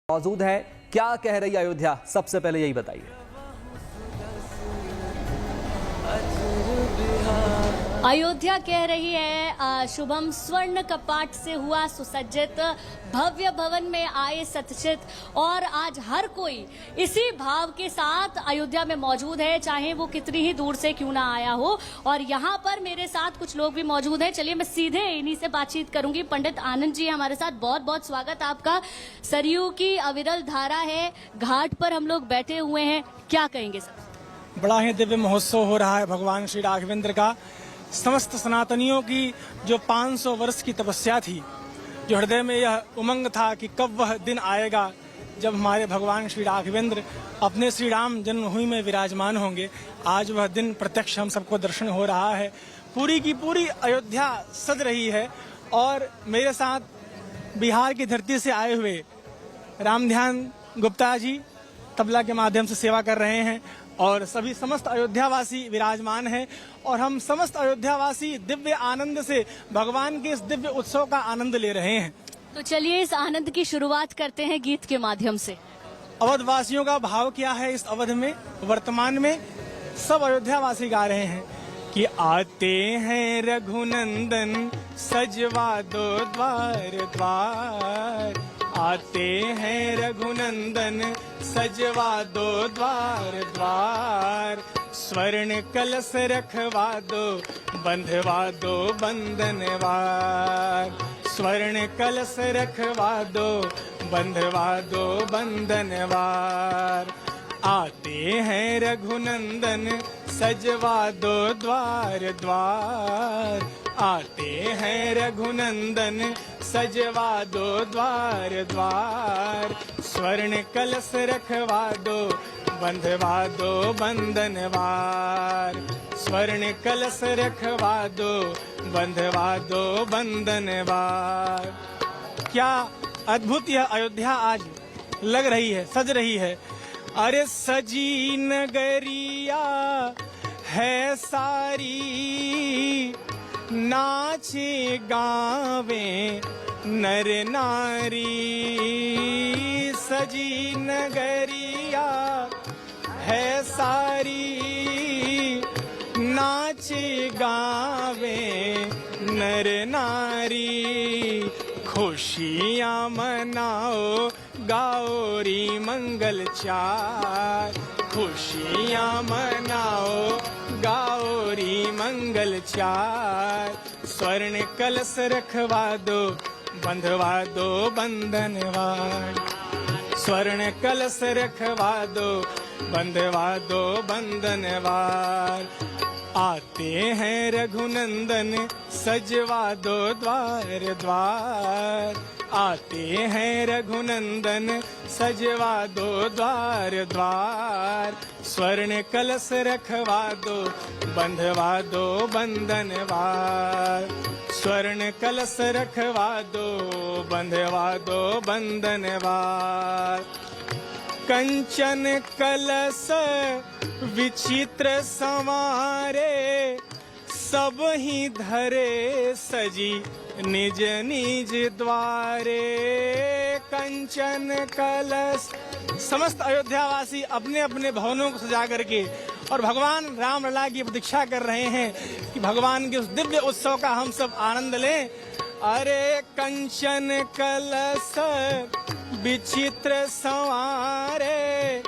मौजूद है। क्या कह रही अयोध्या, सबसे पहले यही बताइए। अयोध्या कह रही है शुभम स्वर्ण कपाट से हुआ सुसज्जित, भव्य भवन में आए सतचित, और आज हर कोई इसी भाव के साथ अयोध्या में मौजूद है, चाहे वो कितनी ही दूर से क्यों ना आया हो। और यहाँ पर मेरे साथ कुछ लोग भी मौजूद हैं, चलिए मैं सीधे इन्हीं से बातचीत करूंगी। पंडित आनंद जी हमारे साथ, बहुत बहुत स्वागत आपका। सरयू की अविरल धारा है, घाट पर हम लोग बैठे हुए हैं, क्या कहेंगे सर? बड़ा ही दिव्य महोत्सव हो रहा है भगवान श्री राघवेंद्र का। समस्त सनातनियों की जो 500 वर्ष की तपस्या थी, जो हृदय में यह उमंग था कि कब वह दिन आएगा जब हमारे भगवान श्री राघवेंद्र अपने श्री राम जन्मभूमि में विराजमान होंगे, आज वह दिन प्रत्यक्ष हम सबको दर्शन हो रहा है। पूरी की पूरी अयोध्या सज रही है और मेरे साथ बिहार की धरती से आए हुए रामध्यान गुप्ता जी तबला के माध्यम से सेवा कर रहे हैं और सभी समस्त अयोध्यावासी विराजमान हैं और हम समस्त अयोध्यावासी दिव्य आनंद से भगवान के इस दिव्य उत्सव का आनंद ले रहे हैं। तो चलिए इस आनंद की शुरुआत करते हैं गीत के माध्यम से। अवधवासियों का भाव क्या है इस अवध में? वर्तमान में सब अयोध्यावासी गा रहे हैं कि आते हैं रघुनंदन सजवा दो द्वार द्वार, आते हैं रघुनंदन सजवा दो द्वार द्वार, स्वर्ण कलश रखवा दो बंधवा दो बंधनवार, स्वर्ण कलश रखवा दो बंधवा दो बंधनवार, आते हैं रघुनंदन सजवा दो द्वार द्वार, आते हैं रघुनंदन सजवा दो द्वार द्वार, स्वर्ण कलश रखवा दो बंधवा दो बंधनवार, स्वर्ण कलश रखवा दो बंधवा दो बंधनवार। क्या अद्भुत यह अयोध्या आज लग रही है, सज रही है। अरे सजी नगरिया है सारी, नाचे गावे नर नारी, सजी नगरिया है सारी, नाचे गावे नर नारी, खुशियाँ मनाओ गाओ री मंगल चार, खुशियाँ मनाओ गाओ री मंगल चार, स्वर्ण कलश रखवा दो बंधवा दो बंधनवार, स्वर्ण कलश रखवा दो बंधवा दो बंधनवार, आते हैं रघुनंदन सजवा दो द्वार द्वार, आते हैं रघुनंदन सजवा दो द्वार द्वार, स्वर्ण कलश रखवा दो बंधवा दो बंधनवार, स्वर्ण कलश रखवा दो बंधवा दो बंधनवार, कंचन कलश विचित्र संवारे, सब ही धरे सजी निज निज द्वारे, कंचन कलश। समस्त अयोध्यावासी अपने अपने भवनों को सजा करके और भगवान राम लला की प्रतीक्षा कर रहे हैं कि भगवान के उस दिव्य उत्सव का हम सब आनंद लें। अरे कंचन कलश विचित्र संवारे,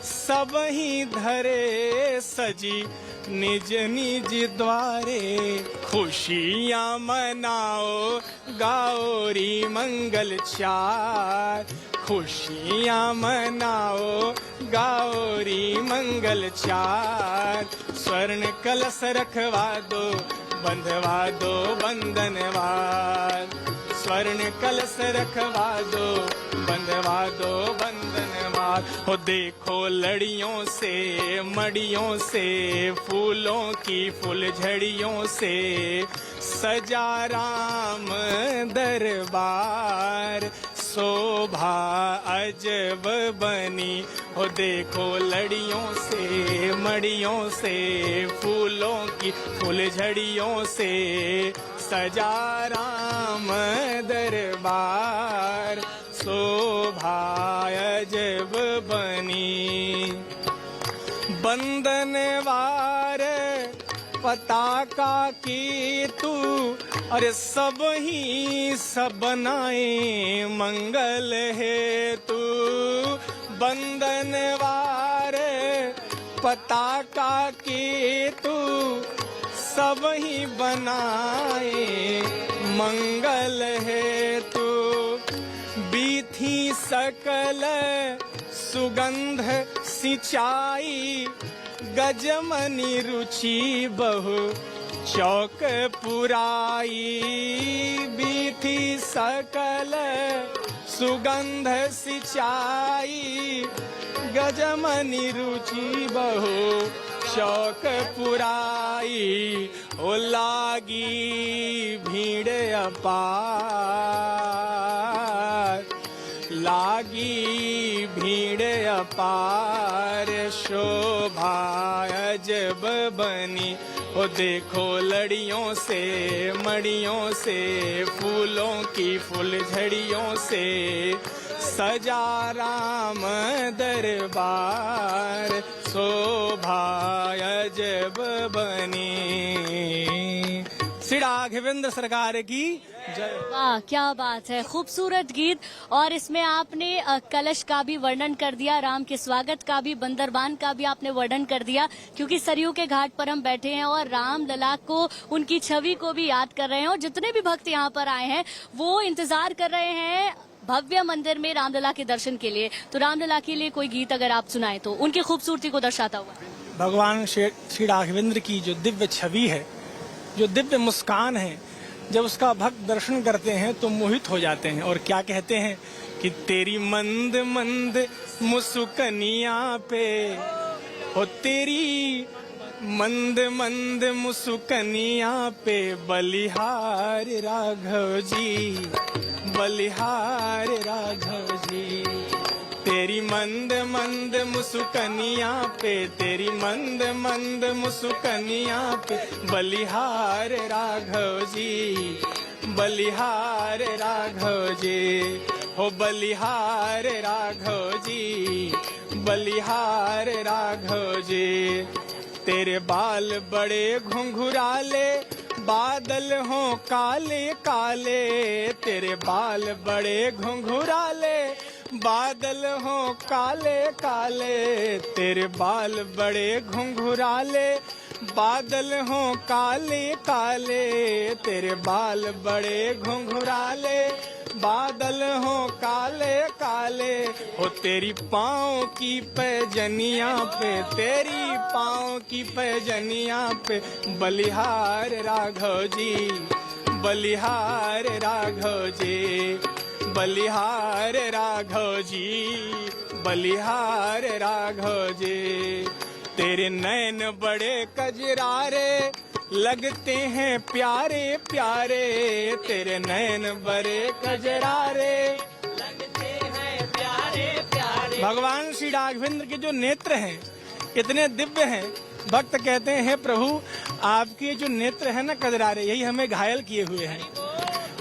सब ही धरे सजी निज निज द्वारे, खुशियाँ मनाओ गाओ री मंगल चार, खुशियाँ मनाओ गाओ री मंगल चार, स्वर्ण कलश रखवा दो बंधवा दो बंधनवार, स्वर्ण कलश रखवा दो बंधवा दो बंधनवार। हो देखो लड़ियों से मड़ियों से, फूलों की फुलझड़ियों से सजा राम दरबार, शोभा अजब बनी। हो देखो लड़ियों से मड़ियों से, फूलों की फुलझड़ियों से सजा राम दरबार, शोभा अजब बनी। बंधन वार पताका की तू, अरे सब ही सबनाए मंगल है तू। बंधन वार पताका की तू, सब ही बनाए मंगल है तू। बीथी सकल सुगंध सिंचाई, गजमनी रुचि बहु चौक पुराई। बीथी सकल सुगंध सिंचाई, गजमनी रुचि बहु चौक पुराई। ओ लागी भीड़ अपार, लागी भीड़ अपार, शोभा अजब बनी। ओ देखो लड़ियों से मड़ियों से, फूलों की फुलझड़ियों से सजा राम दरबार, शोभा अजब बनी। श्री राघवेंद्र सरकार की जय। वाह, क्या बात है, खूबसूरत गीत। और इसमें आपने कलश का भी वर्णन कर दिया, राम के स्वागत का भी, बंदरबान का भी आपने वर्णन कर दिया, क्योंकि सरयू के घाट पर हम बैठे हैं और राम लला को, उनकी छवि को भी याद कर रहे हैं। और जितने भी भक्त यहाँ पर आए हैं वो इंतजार कर रहे हैं भव्य मंदिर में रामलला के दर्शन के लिए। तो रामलला के लिए कोई गीत अगर आप सुनाएं तो उनकी खूबसूरती को दर्शाता हुआ। भगवान श्री राघवेंद्र की जो दिव्य छवि है, जो दिव्य मुस्कान है, जब उसका भक्त दर्शन करते हैं तो मोहित हो जाते हैं। और क्या कहते हैं कि तेरी मंद मंद मुस्कनिया पे, हो तेरी मंद मंद मुस्कनिया पे, बलिहार राघव जी, बलिहार राघव जी। तेरी मंद मंद मुस्कनिया पे, तेरी मंद मंद मुस्कनिया पे, बलिहार राघव जी, बलिहार राघव जी। हो बलिहार राघव जी, बलिहार राघव जी। तेरे बाल बड़े घुंघराले, बादल हो काले काले। तेरे बाल बड़े घुंघराले, बादल हो काले काले। तेरे बाल बड़े घुंघराले, बादल हो काले काले। तेरे बाल बड़े घुंघराले, बादल हो काले काले। हो तेरी पाँव की पैजनिया पे, तेरी पाँव की पैजनिया पे, बलिहार राघव जी, बलिहार राघव जी, बलिहार राघव जी, बलिहार राघव जी। तेरे नैन बड़े कजरारे, लगते हैं प्यारे प्यारे। तेरे नैन बड़े कजरारे, लगते हैं प्यारे प्यारे। भगवान श्री राघवेंद्र के जो नेत्र हैं इतने दिव्य हैं, भक्त कहते हैं प्रभु आपके जो नेत्र हैं ना कजरारे, यही हमें घायल किए हुए हैं।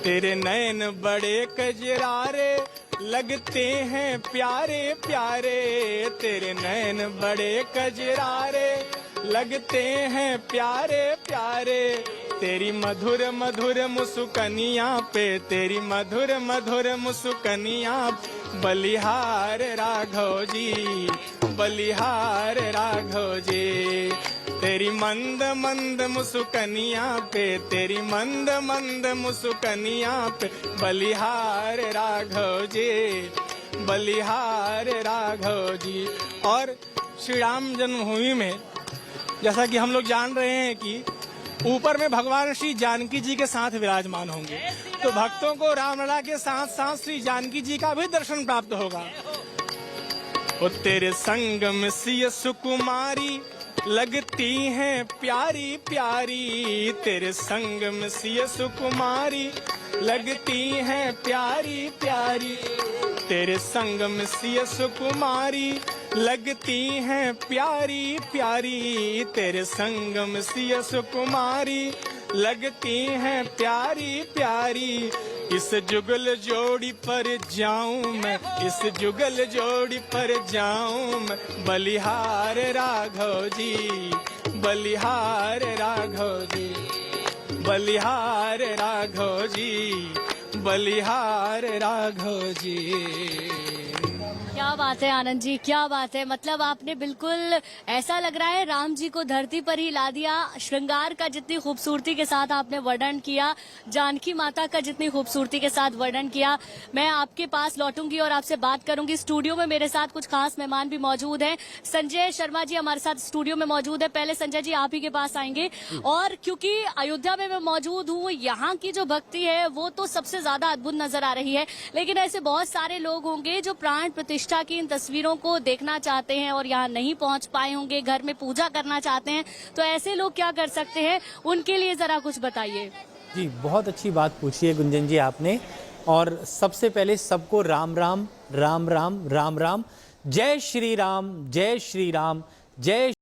तेरे नैन बड़े कजरारे, लगते हैं प्यारे प्यारे। तेरे नैन बड़े कजरारे, लगते हैं प्यारे प्यारे। तेरी मधुर मधुर मुस्कनिया पे, तेरी मधुर मधुर मुस्कनिया, बलिहार राघव जी, बलिहार राघव जी। तेरी मंद मंद मुस्कनिया पे, तेरी मंद मंद मुस्कनिया पे, बलिहार राघव जी, बलिहार राघव जी। और श्री राम जन्मभूमि में जैसा कि हम लोग जान रहे हैं कि ऊपर में भगवान श्री जानकी जी के साथ विराजमान होंगे, तो भक्तों को रामलला के साथ साथ श्री जानकी जी का भी दर्शन प्राप्त होगा। ओ तेरे संग में सिय सुकुमारी, लगती हैं प्यारी प्यारी। तेरे संग में सिय सुकुमारी, लगती हैं प्यारी प्यारी। तेरे संग में सिय सुकुमारी, लगती हैं प्यारी प्यारी। तेरे संग में सिय सुकुमारी, लगती हैं प्यारी प्यारी। इस जुगल जोड़ी पर जाऊं मैं, इस जुगल जोड़ी पर जाऊं मैं, बलिहार राघव जी, बलिहार राघव जी, बलिहार राघव जी, बलिहार राघव जी। क्या बात है आनंद जी, क्या बात है। मतलब आपने बिल्कुल ऐसा लग रहा है राम जी को धरती पर ही ला दिया। श्रृंगार का जितनी खूबसूरती के साथ आपने वर्णन किया, जानकी माता का जितनी खूबसूरती के साथ वर्णन किया। मैं आपके पास लौटूंगी और आपसे बात करूंगी। स्टूडियो में मेरे साथ कुछ खास मेहमान भी मौजूद हैं। संजय शर्मा जी हमारे साथ स्टूडियो में मौजूद है। पहले संजय जी आप ही के पास आएंगे, और क्योंकि अयोध्या में मैं मौजूद हूँ, यहाँ की जो भक्ति है वो तो सबसे ज्यादा अद्भुत नजर आ रही है। लेकिन ऐसे बहुत सारे लोग होंगे जो प्राण प्रतिष्ठा की इन तस्वीरों को देखना चाहते हैं और यहाँ नहीं पहुंच पाए होंगे, घर में पूजा करना चाहते हैं, तो ऐसे लोग क्या कर सकते हैं, उनके लिए जरा कुछ बताइए। जी, बहुत अच्छी बात पूछी है गुंजन जी आपने। और सबसे पहले सबको राम राम, राम राम, राम राम, जय श्री राम, जय श्री राम, जय